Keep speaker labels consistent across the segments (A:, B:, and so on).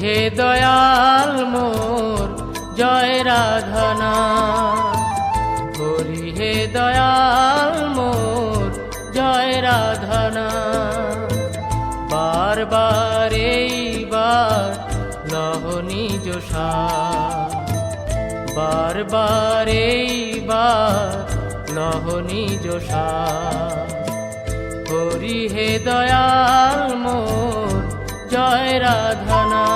A: হে দয়াল মোর জয় রাধনা, হরি হে দয়াল মোর জয় রাধনা। বারবার এইবার লহ নিজ সাথ, বারবার এইবার লহ নিজ সাথ। হরি হে দয়াল মোর জয় রাধনা,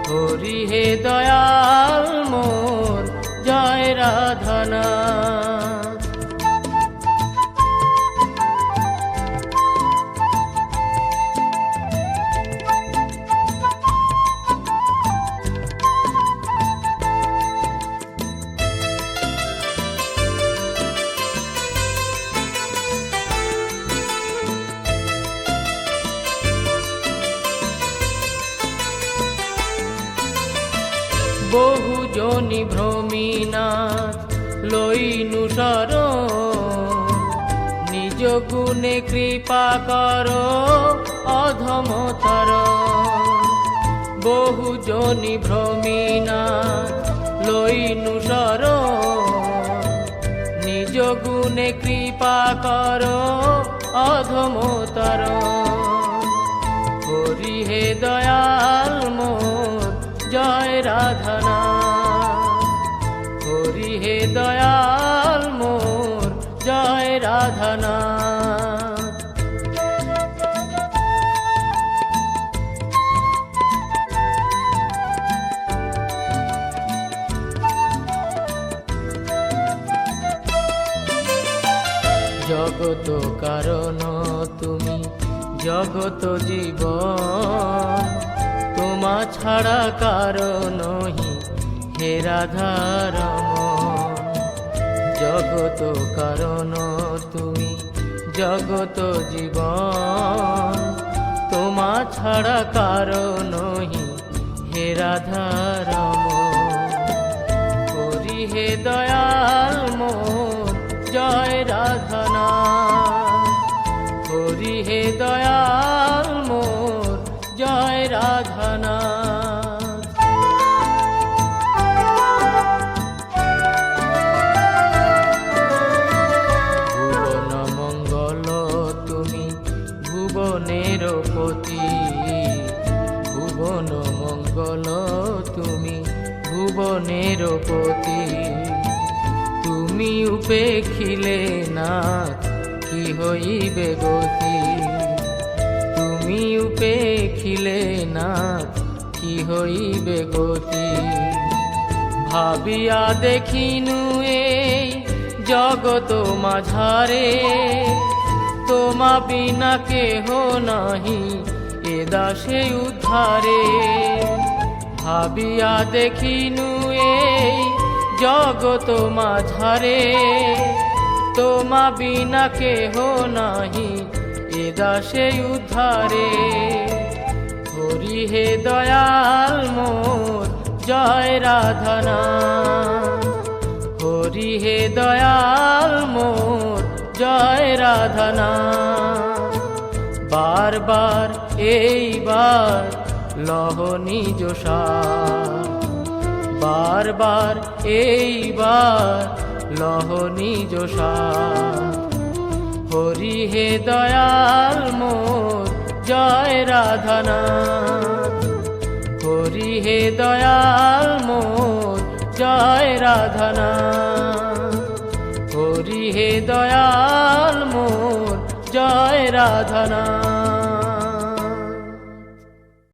A: হরি হে দয়াল মোর জয় রাধনা। বহু জনি ভ্রমিনাথ লইনু শরণ, নিজ গুণে কৃপা কর অধমতর। বহু জনি ভ্রমিনাথ লইনু শরণ, নিজ গুণে কৃপা কর অধমতর। হরি হে দয়াল মোর জয় রাধনা, হরি হে দয়াল মোর জয় রাধনা। জগত কারণ তুমি জগত জীবন, তোমা ছাড়া কারো নহি হে রাধারমণ। জগত কারণ তুমি জগত জীবন, তোমা ছাড়া কারো নহি হে রাধারমণ। হরি হে দয়াল মোর জয় রাধনা, হরি হে দয়াল মোর জয় রাধনা। ভুবন মঙ্গল তুমি ভুবনের পতি, ভুবন মঙ্গল তুমি ভুবনের পতি। তুমি উপেক্ষিলে নাথ কি হইবে গতি, তুমি উপেক্ষিলে নাথ কি হইবে গতি। ভাবিয়া দেখিনু এই জগত মাঝারে, তোমা বিনা কেহ নাহি এ দাসে উদ্ধারে। ভাবিয়া দেখিনু এই জগত মাঝারে, তোমা বিনা কেহ নাহি এ দাসে উদ্ধারে। হরি হে দয়াল মোর জয় রাধনা, হরি হে দয়াল মোর জয় রাধনা। বারবার এইবার লহ নিজ সাথ, বারবার এইবার লহ নিজ সাথ। হরি হে দয়াল মোর জয় রাধনা, হরি হে দয়াল মোর জয় রাধনা, হরি হে দয়াল মোর জয় রাধনা।